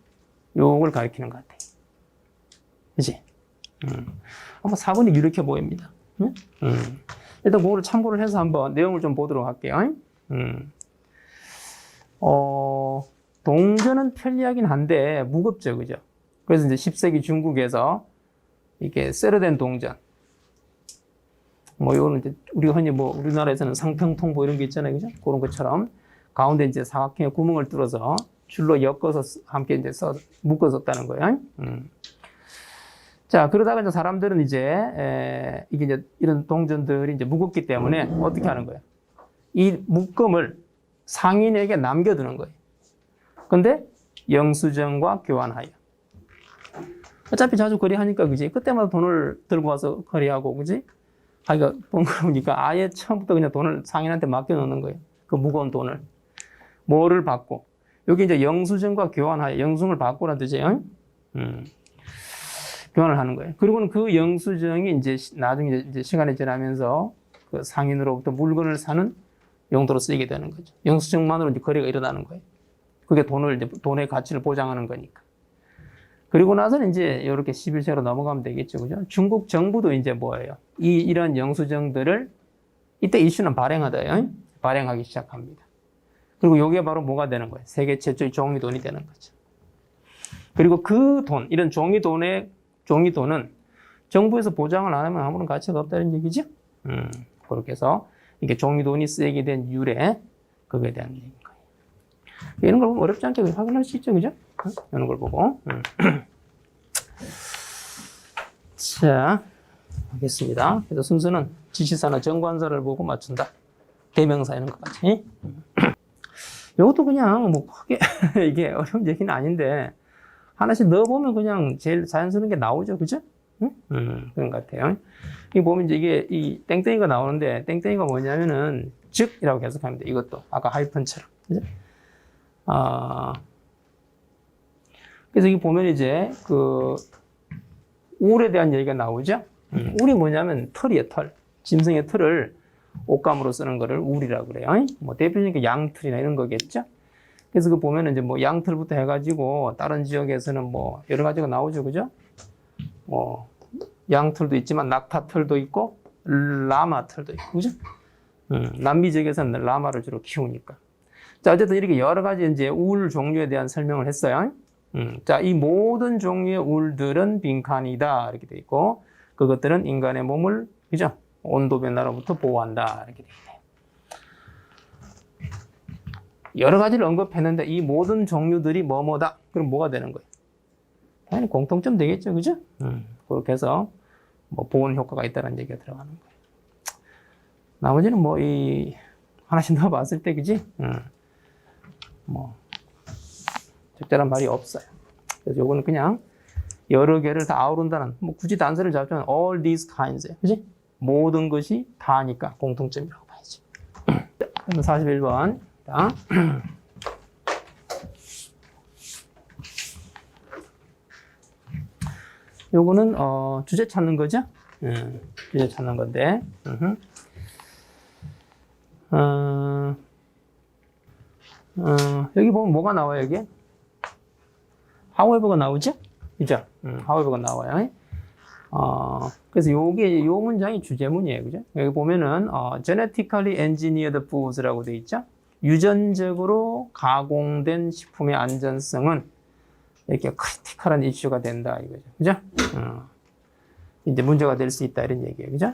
S1: 요걸 가리키는 것 같아요. 그지? 한번 4번이 이렇게 보입니다. 응? 일단 그거를 참고를 해서 한번 내용을 좀 보도록 할게요. 동전은 편리하긴 한데 무겁죠. 그죠? 그래서 이제 10세기 중국에서 이게 쇠로 된 동전. 요거는 이제 우리가 흔히 우리나라에서는 상평통 이런 게 있잖아요. 그죠? 그런 것처럼 가운데 이제 사각형의 구멍을 뚫어서 줄로 엮어서 함께 이제 묶어 썼다는 거예요. 자, 그러다가 이제 사람들은 이제, 이게 이제 이런 동전들이 이제 무겁기 때문에 어떻게 하는 거예요? 이 묶음을 상인에게 남겨두는 거예요. 근데 영수증과 교환하여. 어차피 자주 거래하니까, 그지? 그때마다 돈을 들고 와서 거래하고, 그지? 하기가 번거로우니까 아예 처음부터 그냥 돈을 상인한테 맡겨놓는 거예요. 그 무거운 돈을. 뭐를 받고. 여기 이제 영수증과 교환하여, 영수증을 받고라는 뜻이에요. 교환을 하는 거예요. 그리고는 그 영수증이 이제 나중에 이제 시간이 지나면서 그 상인으로부터 물건을 사는 용도로 쓰이게 되는 거죠. 영수증만으로 이제 거래가 일어나는 거예요. 그게 돈의 가치를 보장하는 거니까. 그리고 나서는 이제 이렇게 11세로 넘어가면 되겠죠. 그죠? 중국 정부도 이제 뭐예요? 이런 영수증들을 이때 이슈는 발행하다요. 발행하기 시작합니다. 그리고 이게 바로 뭐가 되는 거예요? 세계 최초의 종이돈이 되는 거죠. 그리고 그 돈, 이런 종이돈은 정부에서 보장을 안 하면 아무런 가치가 없다는 얘기죠. 그렇게 해서 이게 종이돈이 쓰이게 된 유래, 그거에 대한 얘기인 거예요. 이런 걸 보면 어렵지 않게 확인할 수 있죠. 그죠? 이런 걸 보고. 자, 하겠습니다. 그래서 순서는 지시사나 정관사를 보고 맞춘다. 대명사 이런 것까지. 이것도 그냥 크게 이게 어려운 얘기는 아닌데 하나씩 넣어보면 그냥 제일 자연스러운 게 나오죠. 그죠? 그런 것 같아요. 이 보면 이제 이게 이 땡땡이가 나오는데 땡땡이가 뭐냐면은 즉이라고 해석하면 돼. 이것도 아까 하이픈처럼. 그죠? 그래서 여기 보면 이제 그 울에 대한 얘기가 나오죠. 울이 뭐냐면 털이에요, 털. 짐승의 털을 옷감으로 쓰는 거를 울이라고 그래요. 대표적인 게 양털이나 이런 거겠죠. 그래서 그 보면은 이제 양털부터 해가지고 다른 지역에서는 여러 가지가 나오죠, 그죠? 양털도 있지만 낙타털도 있고 라마털도 있고, 그죠? 남미 지역에서는 라마를 주로 키우니까. 자, 어쨌든 이렇게 여러 가지 이제 울 종류에 대한 설명을 했어요. 자, 이 모든 종류의 울들은 빈칸이다 이렇게 돼 있고 그것들은 인간의 몸을, 그죠? 온도 변화로부터 보호한다 이렇게 돼 있네요. 여러 가지를 언급했는데 이 모든 종류들이 뭐뭐다. 그럼 뭐가 되는 거예요? 당연히 공통점 되겠죠, 그죠? 그렇게 해서 보온 효과가 있다는 얘기가 들어가는 거예요. 나머지는 이 하나씩 넣어봤을 때, 그지? 적절한 말이 없어요. 그래서 요거는 그냥 여러 개를 다 아우른다는, 굳이 단서를 잡자면 all these kinds, 그지? 모든 것이 다니까 공통점이라고 봐야지. 그럼 41번. 자. 요거는 주제 찾는 거죠? 주제 찾는 건데. 여기 보면 뭐가 나와요, 여기? however가 나오죠? 그죠? however가 나와요. 그래서 요 문장이 주제문이에요, 그죠? 여기 보면은, genetically engineered foods라고 돼 있죠? 유전적으로 가공된 식품의 안전성은 이렇게 크리티컬한 이슈가 된다, 이거죠. 그죠? 이제 문제가 될 수 있다, 이런 얘기예요, 그죠?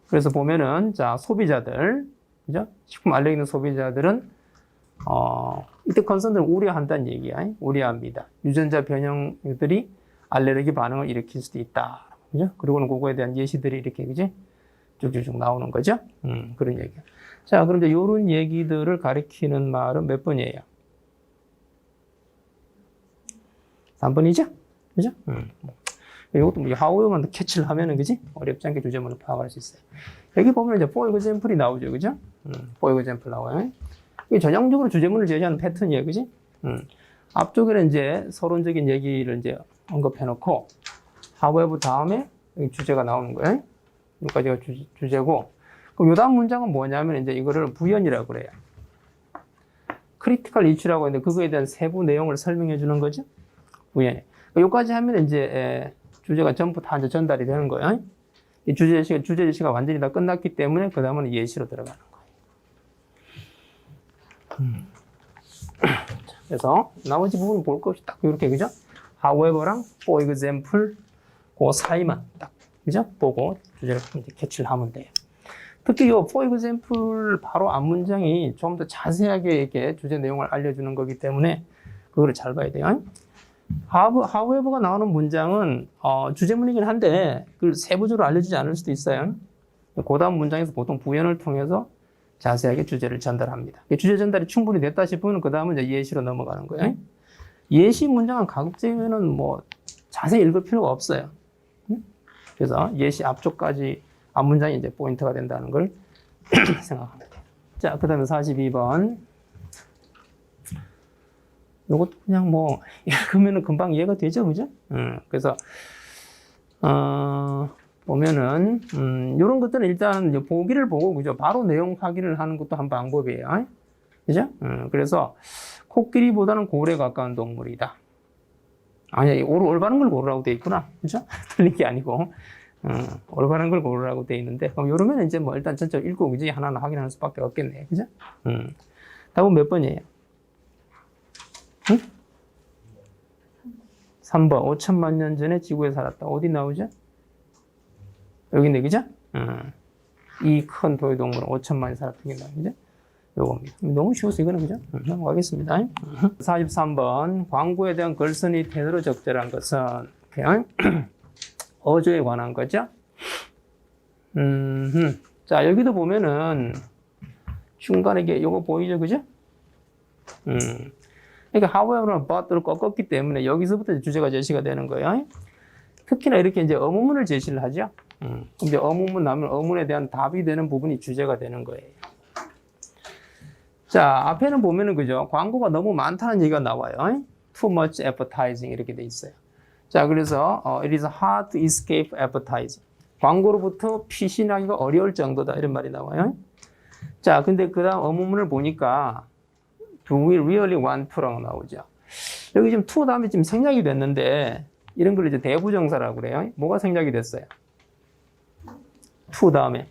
S1: 그래서 보면은, 자, 소비자들, 그죠? 식품 알레르기 있는 소비자들은, 이때 컨선들은 우려한다는 얘기야. 우려합니다. 유전자 변형들이 알레르기 반응을 일으킬 수도 있다. 그죠? 그리고는 그거에 대한 예시들이 이렇게, 그지? 쭉쭉쭉 나오는 거죠? 그런 얘기야. 자, 그럼 이제 요런 얘기들을 가리키는 말은 몇 번이에요? 3번이죠? 그죠? 이것도 뭐 하우에만 캐치를 하면은, 그지? 어렵지 않게 주제문을 파악할 수 있어요. 여기 보면 이제 for example이 나오죠. 그죠? for example 나와요. 이게 전형적으로 주제문을 제시하는 패턴이에요. 그지? 앞쪽에는 이제 서론적인 얘기를 이제 언급해 놓고, however 다음에 여기 주제가 나오는 거예요. 여기까지가 주제고, 그럼 요 다음 문장은 뭐냐면 이제 이거를 부연이라고 그래요. 크리티컬 이슈라고 하는데 그거에 대한 세부 내용을 설명해 주는 거죠. 부연이. 여기까지 하면 이제 주제가 전부 다 이제 전달이 되는 거예요. 이 주제 제시가 완전히 다 끝났기 때문에 그 다음은 예시로 들어가는 거예요. 그래서 나머지 부분 볼 것 없이 딱 이렇게, 그죠? however랑 for example 그 사이만 딱, 그죠? 보고 주제를 이제 캐치를 하면 돼요. 특히 이 for example 바로 앞 문장이 좀 더 자세하게 이렇게 주제 내용을 알려주는 거기 때문에 그거를 잘 봐야 돼요. however가 나오는 문장은 주제문이긴 한데 그걸 세부적으로 알려주지 않을 수도 있어요. 그 다음 문장에서 보통 부연을 통해서 자세하게 주제를 전달합니다. 주제 전달이 충분히 됐다 싶으면 그 다음은 이제 예시로 넘어가는 거예요. 예시 문장은 가급적이면 뭐 자세히 읽을 필요가 없어요. 그래서 예시 앞쪽까지 앞 문장이 이제 포인트가 된다는 걸 생각하면 돼요. 자, 그 다음에 42번. 요것도 그냥 뭐 읽으면은 금방 이해가 되죠, 그죠? 그래서 보면은 이런 것들은 일단 이제 보기를 보고, 그죠? 바로 내용 확인을 하는 것도 한 방법이에요, 그죠? 그래서 코끼리보다는 고래에 가까운 동물이다. 아니야, 올바른 걸 고르라고 돼 있구나, 그죠? 틀린 게 아니고 올바른 걸 고르라고 돼 있는데, 그럼 이러면 이제 뭐 일단 전체 읽고, 그지? 하나하나 확인하는 수밖에 없겠네, 그죠? 답은 몇 번이에요? 3번. 5천만 년 전에 지구에 살았다. 어디 나오죠? 여기네, 그죠? 이 큰 도요동물은 5천만이 살았던 게 나오죠? 요겁니다. 너무 쉬워서 이거는, 그죠? 넘어가겠습니다. 43번. 광고에 대한 걸선이 태도로 적절한 것은 그냥 어조에 관한 거죠? 자, 여기도 보면은 중간에 이게 요거 보이죠? 그죠? 그러니까 however는 but를 꺾었기 때문에 여기서부터 주제가 제시가 되는 거예요. 특히나 이렇게 이제 어문문을 제시를 하죠. 이제 어문문 나오면 어문에 대한 답이 되는 부분이 주제가 되는 거예요. 자, 앞에는 보면은, 그죠? 광고가 너무 많다는 얘기가 나와요. Too much advertising 이렇게 돼 있어요. 자, 그래서 it is hard to escape advertising. 광고로부터 피신하기가 어려울 정도다 이런 말이 나와요. 자, 근데 그 다음 어문문을 보니까 Do we really want to라고 나오죠. 여기 지금 to 다음에 지금 생략이 됐는데 이런 걸 이제 대부정사라고 그래요. 뭐가 생략이 됐어요? to 다음에.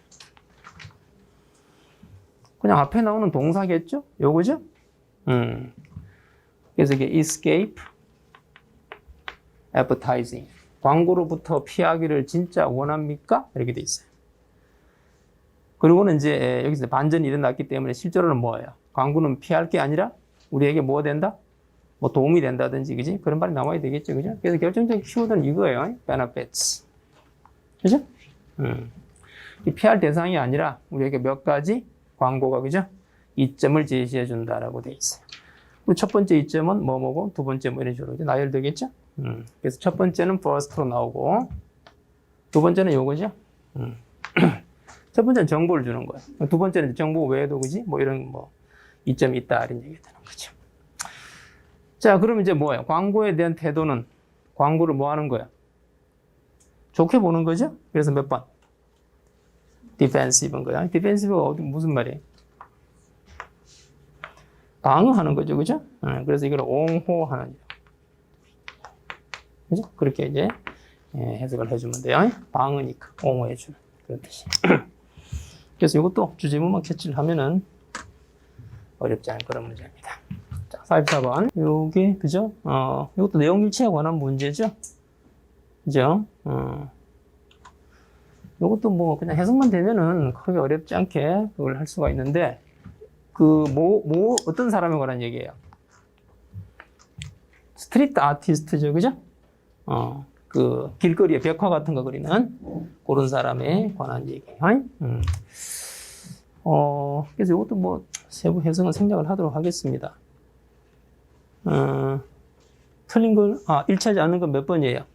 S1: 그냥 앞에 나오는 동사겠죠? 요거죠? 그래서 이게 escape advertising. 광고로부터 피하기를 진짜 원합니까? 이렇게 돼 있어요. 그리고는 이제 여기서 반전이 일어났기 때문에 실제로는 뭐예요? 광고는 피할 게 아니라 우리에게 뭐 된다? 뭐 도움이 된다든지, 그지? 그런 말이 나와야 되겠죠, 그죠? 그래서 결정적인 키워드는 이거예요. benefits. 그죠? 이 피할 대상이 아니라 우리에게 몇 가지 광고가, 그죠? 이점을 제시해 준다라고 돼 있어요. 그리고 첫 번째 이점은 뭐뭐고, 두 번째 뭐 이런 식으로 이제 나열되겠죠? 그래서 첫 번째는 first로 나오고, 두 번째는 요거죠? 첫 번째는 정보를 주는 거예요. 두 번째는 정보 외에도, 그지? 뭐 이런 뭐 이점이 있다 이런 얘기가 되는 거죠. 자, 그럼 이제 뭐예요? 광고에 대한 태도는 광고를 뭐 하는 거야? 좋게 보는 거죠? 그래서 몇 번? 디펜시브인 거야. 디펜시브가 무슨 말이에요? 방어하는 거죠, 그죠? 그래서 이걸 옹호하는, 그죠? 그렇게 이제 해석을 해주면 돼요. 방어니까 옹호해주는 그런 뜻이. 그래서 이것도 주제문만 캐치를 하면은 어렵지 않은 그런 문제입니다. 자, 44번. 요게, 그죠? 이것도 내용 일치에 관한 문제죠? 그죠? 요것도 뭐 그냥 해석만 되면은 크게 어렵지 않게 그걸 할 수가 있는데, 어떤 사람에 관한 얘기예요? 스트리트 아티스트죠, 그죠? 그 길거리에 벽화 같은 거 그리는 그런 사람에 관한 얘기예요. 그래서 이것도 뭐 세부 해석은 생략을 하도록 하겠습니다. 틀린 걸, 일치하지 않는 건 몇 번이에요?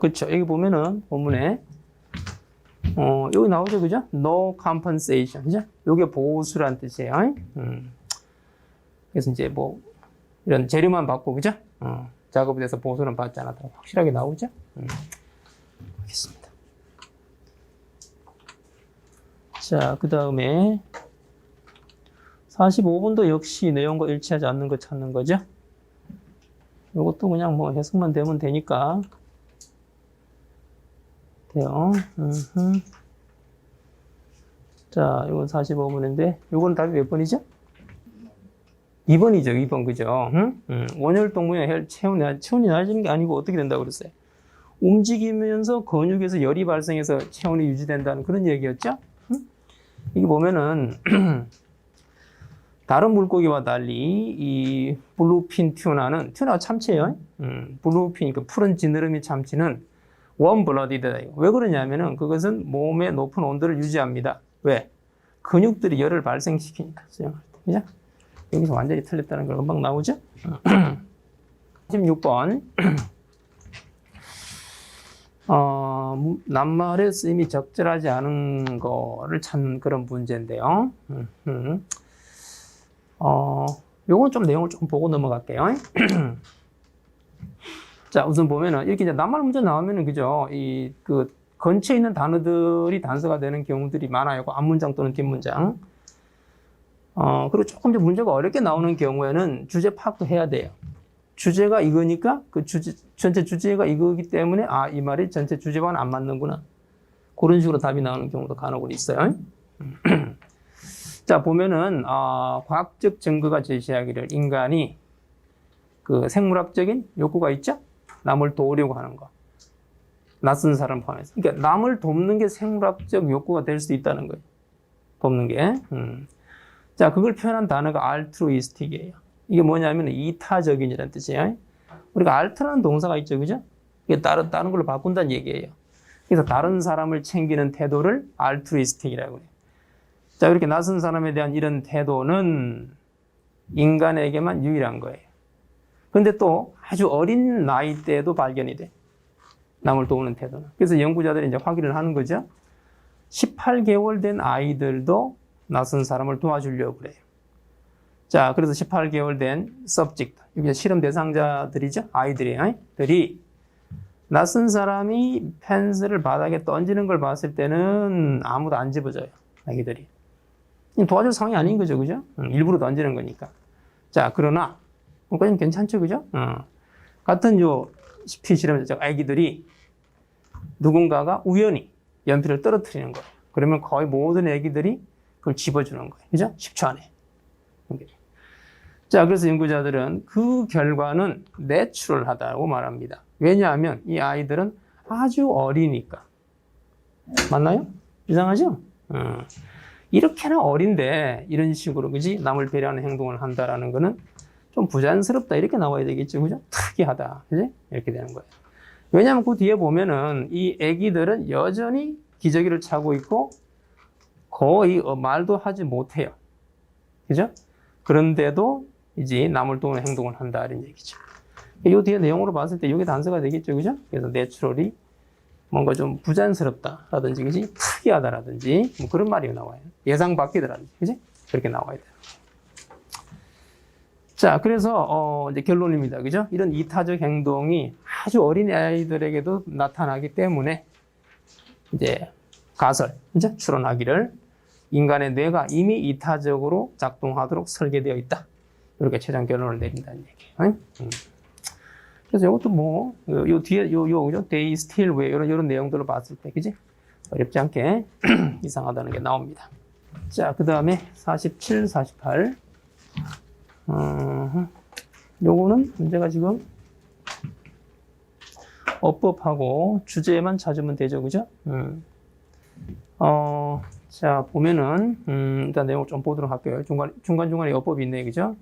S1: 그렇죠. 여기 보면은 본문에 여기 나오죠, 그죠? No compensation, 그죠? 요게 보수란 뜻이에요. 그래서 이제 뭐 이런 재료만 받고, 그죠? 작업에 대해서 보수는 받지 않았다고 확실하게 나오죠? 알겠습니다. 자, 그 다음에 45번도 역시 내용과 일치하지 않는 거 찾는 거죠? 이것도 그냥 뭐 해석만 되면 되니까 돼요. 자, 이건 45번인데 이건 답이 몇 번이죠? 2번이죠. 2번 그죠? 원열 동무에 체온이 낮아지는 게 아니고 어떻게 된다고 그랬어요? 움직이면서 근육에서 열이 발생해서 체온이 유지된다는 그런 얘기였죠? 이게 보면은 다른 물고기와 달리 이 블루핀 튜나가 참치예요. 블루핀, 그 푸른 지느러미 참치는 웜블러디드다. 왜 그러냐면은 그것은 몸의 높은 온도를 유지합니다. 왜? 근육들이 열을 발생시키니까. 그죠? 여기서 완전히 틀렸다는 걸 금방 나오죠? 16번. 낱말의 쓰임이 적절하지 않은 거를 찾는 그런 문제인데요. 요건 좀 내용을 조금 보고 넘어갈게요. 자, 우선 보면은, 이렇게 이제 낱말 문제 나오면은, 그죠? 그 근처에 있는 단어들이 단서가 되는 경우들이 많아요. 앞문장 또는 뒷문장. 그리고 조금 더 문제가 어렵게 나오는 경우에는 주제 파악도 해야 돼요. 주제가 이거니까 그 전체 주제가 이거기 때문에 이 말이 전체 주제와는 안 맞는구나. 그런 식으로 답이 나오는 경우도 간혹은 있어요. 자, 보면은 과학적 증거가 제시하기를 인간이 그 생물학적인 욕구가 있죠? 남을 도우려고 하는 거. 낯선 사람 포함해서. 그러니까 남을 돕는 게 생물학적 욕구가 될 수 있다는 거예요. 돕는 게. 자, 그걸 표현한 단어가 altruistic이에요. 이게 뭐냐면 이타적인이라는 뜻이에요. 우리가 altra는 동사가 있죠, 그죠? 이게 다른 걸로 바꾼다는 얘기예요. 그래서 다른 사람을 챙기는 태도를 altruistic이라고 해요. 자, 이렇게 낯선 사람에 대한 이런 태도는 인간에게만 유일한 거예요. 근데 또 아주 어린 나이 때도 발견이 돼. 남을 도우는 태도는. 그래서 연구자들이 이제 확인을 하는 거죠. 18개월 된 아이들도 낯선 사람을 도와주려고 그래요. 자, 그래서 18개월 된 subject, 여기 실험 대상자들이죠. 아이들이 낯선 사람이 펜슬을 바닥에 던지는 걸 봤을 때는 아무도 안 집어줘요. 아기들이. 도와줄 상황이 아닌 거죠, 그죠? 일부러 던지는 거니까. 자, 그러나 그건 괜찮죠, 그죠? 같은 실험자 아기들이 누군가가 우연히 연필을 떨어뜨리는 거예요. 그러면 거의 모든 아기들이 그걸 집어주는 거예요, 그죠? 10초 안에. 자, 그래서 연구자들은 그 결과는 내추럴하다고 말합니다. 왜냐하면 이 아이들은 아주 어리니까. 맞나요? 이상하죠? 이렇게나 어린데 이런 식으로, 그지? 남을 배려하는 행동을 한다라는 거는 좀 부자연스럽다 이렇게 나와야 되겠죠, 그죠? 특이하다, 그지? 이렇게 되는 거예요. 왜냐하면 그 뒤에 보면은 이 아기들은 여전히 기저귀를 차고 있고 거의 말도 하지 못해요, 그죠? 그런데도 이제 남을 도우는 행동을 한다 이런 얘기죠. 이 뒤에 내용으로 봤을 때 이게 단서가 되겠죠, 그죠? 그래서 내추럴이 뭔가 좀 부자연스럽다라든지, 그지? 특이하다라든지 뭐 그런 말이 나와요. 예상 밖이다라든지, 그지? 그렇게 나와야 돼요. 자, 그래서 이제 결론입니다, 그죠? 이런 이타적 행동이 아주 어린 아이들에게도 나타나기 때문에 이제 가설, 이제 추론하기를 인간의 뇌가 이미 이타적으로 작동하도록 설계되어 있다. 이렇게 최종 결론을 내린다는 얘기예요. 그래서 이것도 뭐, 요 뒤에, 그죠? They still way, 이런 내용들을 봤을 때, 그지? 어렵지 않게 이상하다는 게 나옵니다. 자, 그 다음에 47, 48. 요거는 문제가 지금 어법하고 주제만 찾으면 되죠, 그죠? 자, 보면은, 일단 내용을 좀 보도록 할게요. 중간중간에 여법이 있네, 그죠?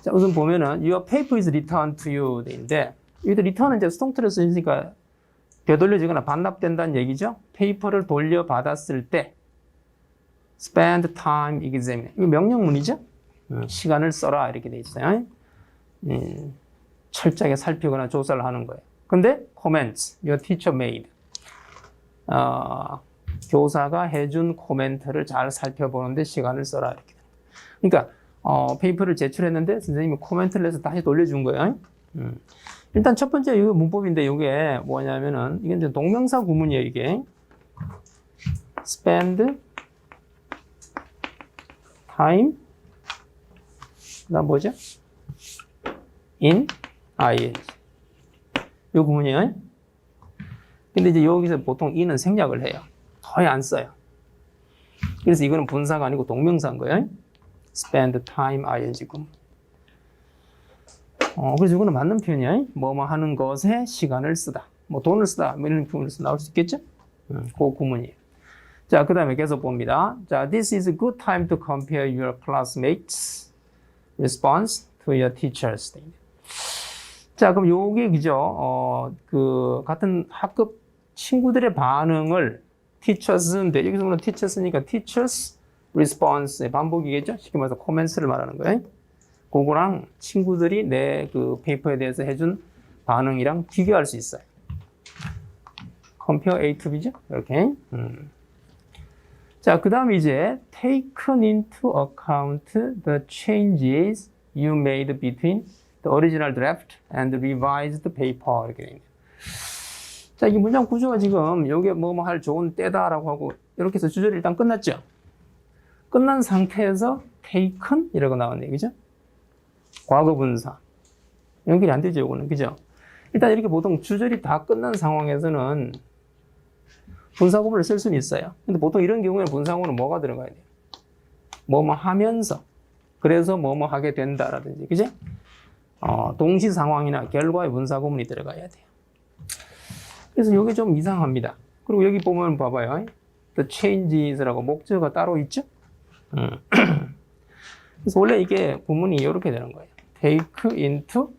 S1: 자, 우선 보면은, your paper is returned to you. 인데, 여기도 return은 이제 수동태를 쓰니까 되돌려지거나 반납된다는 얘기죠? 페이퍼를 돌려받았을 때, spend time examining. 이거 명령문이죠? 시간을 써라. 이렇게 돼 있어요. 철저하게 살피거나 조사를 하는 거예요. 근데, comments, your teacher made. 교사가 해준 코멘트를 잘 살펴보는데 시간을 써라. 이렇게. 그러니까, 페이퍼를 제출했는데 선생님이 코멘트를 해서 다시 돌려준 거예요. 일단 첫 번째 이 문법인데 이게 뭐냐면은, 이게 이제 동명사 구문이에요, 이게. spend time. 그 다음 뭐죠? in ing. 이 구문이에요. 근데 이제 여기서 보통 in은 생략을 해요. 거의 안 써요. 그래서 이거는 분사가 아니고 동명사인 거예요. spend time ing 구문. 그래서 이거는 맞는 표현이에요. 뭐뭐 하는 것에 시간을 쓰다. 뭐 돈을 쓰다. 뭐 이런 표현에서 나올 수 있겠죠? 그 구문이에요. 자, 그 다음에 계속 봅니다. 자, this is a good time to compare your classmates' response to your teacher's statement. 자, 그럼 요게 그죠? 그 같은 학급 친구들의 반응을 teachers인데 여기서 보면 teachers니까 teachers response의 반복이겠죠? 쉽게 말해서 comments를 말하는 거예요. 그거랑 친구들이 내 그 페이퍼에 대해서 해준 반응이랑 비교할 수 있어요. compare A to B죠? 이렇게. 자, 그 다음에 이제 taken into account the changes you made between the original draft and the revised paper. 이렇게 됩니다. 자, 이 문장 구조가 지금 요게 뭐뭐 할 좋은 때다라고 하고 이렇게 해서 주절이 일단 끝났죠? 끝난 상태에서 taken 이라고 나왔네요. 그죠? 과거 분사. 연결이 안 되죠, 요거는. 그죠? 일단 이렇게 보통 주절이 다 끝난 상황에서는 분사구문을 쓸 수는 있어요. 근데 보통 이런 경우에는 분사구문은 뭐가 들어가야 돼요? 뭐뭐 하면서. 그래서 뭐뭐 하게 된다라든지. 그죠? 동시 상황이나 결과의 분사구문이 들어가야 돼요. 그래서 이게 좀 이상합니다. 그리고 여기 보면 봐봐요. The changes라고 목적어가 따로 있죠? 그래서 원래 이게 구문이 이렇게 되는 거예요. take into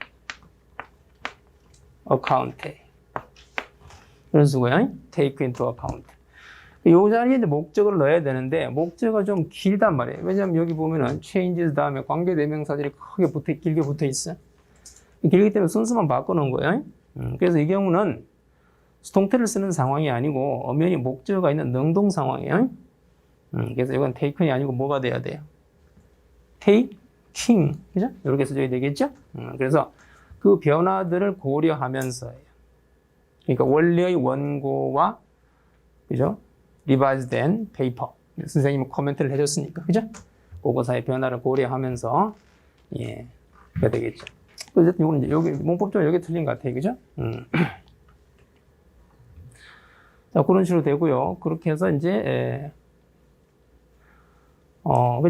S1: account. 이런 식으로요. take into account. 이 자리에 이제 목적어를 넣어야 되는데, 목적어가 좀 길단 말이에요. 왜냐하면 여기 보면은 changes 다음에 관계대명사들이 길게 붙어 있어요. 길기 때문에 순서만 바꿔놓은 거예요. 그래서 이 경우는 수동태를 쓰는 상황이 아니고 엄연히 목적어가 있는 능동 상황이에요. 그래서 이건 taken이 아니고 뭐가 돼야 돼요? taking, 그죠? 이렇게 써줘야 되겠죠? 그래서 그 변화들을 고려하면서예요. 그러니까 원래의 원고와, 그죠? 리바이즈 된 페이퍼. 선생님은 코멘트를 해줬으니까, 그죠? 그거 사이의 변화를 고려하면서, 예, 그게 되겠죠. 어쨌든 이거는 이제 여기, 문법적으로 여기 틀린 것 같아요, 그죠? 자, 그런 식으로 되고요. 그렇게 해서 이제,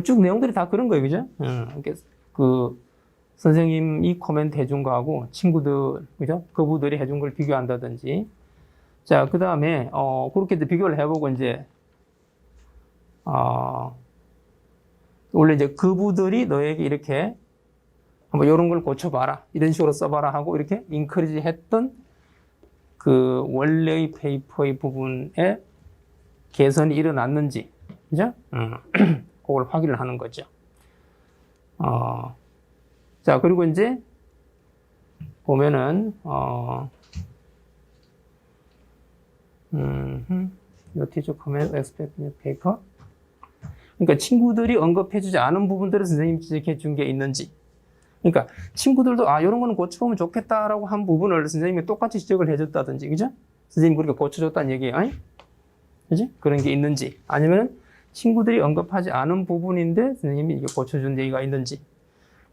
S1: 쭉 내용들이 다 그런 거예요, 그죠? 그, 선생님이 코멘트 해준 거하고 친구들, 그죠? 그분들이 해준 걸 비교한다든지. 자, 그 다음에, 그렇게 비교를 해보고 이제, 원래 이제 그분들이 너에게 이렇게 한번 이런 걸 고쳐봐라. 이런 식으로 써봐라 하고 이렇게 인커리지 했던 그 원래의 페이퍼의 부분에 개선이 일어났는지, 그죠? 그걸 확인을 하는 거죠. 자, 그리고 이제 보면은, your teacher comment expect in your paper. 그러니까 친구들이 언급해주지 않은 부분들을 선생님이 지적해 준 게 있는지. 그러니까 친구들도 이런 거는 고쳐보면 좋겠다라고 한 부분을 선생님이 똑같이 지적을 해줬다든지, 그죠? 선생님이 그렇게 고쳐줬다는 얘기예요. 그지? 그런 게 있는지. 아니면 친구들이 언급하지 않은 부분인데 선생님이 이게 고쳐준 얘기가 있는지.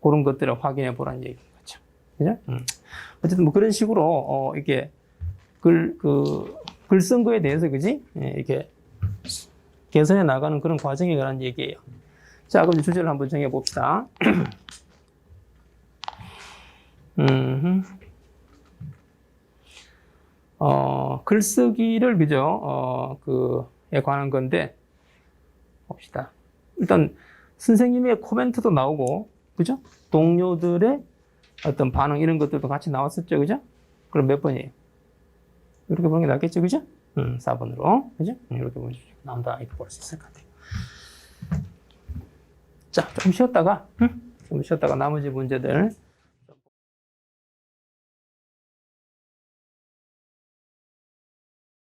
S1: 그런 것들을 확인해 보라는 얘기인 거죠. 그죠? 어쨌든 뭐 그런 식으로, 이렇게 글 쓴 거에 대해서, 그지? 예, 이렇게 개선해 나가는 그런 과정에 관한 얘기예요. 자, 그럼 주제를 한번 정해 봅시다. 글쓰기를, 그죠? 에 관한 건데, 봅시다. 일단 선생님의 코멘트도 나오고, 그죠? 동료들의 어떤 반응 이런 것들도 같이 나왔었죠, 그죠? 그럼 몇 번이에요? 이렇게 보는 게 낫겠죠, 그죠? 4번으로, 그죠? 이렇게 보면 나온다 이렇게 볼 수 있을 것 같아요. 자, 좀 쉬었다가 나머지 문제들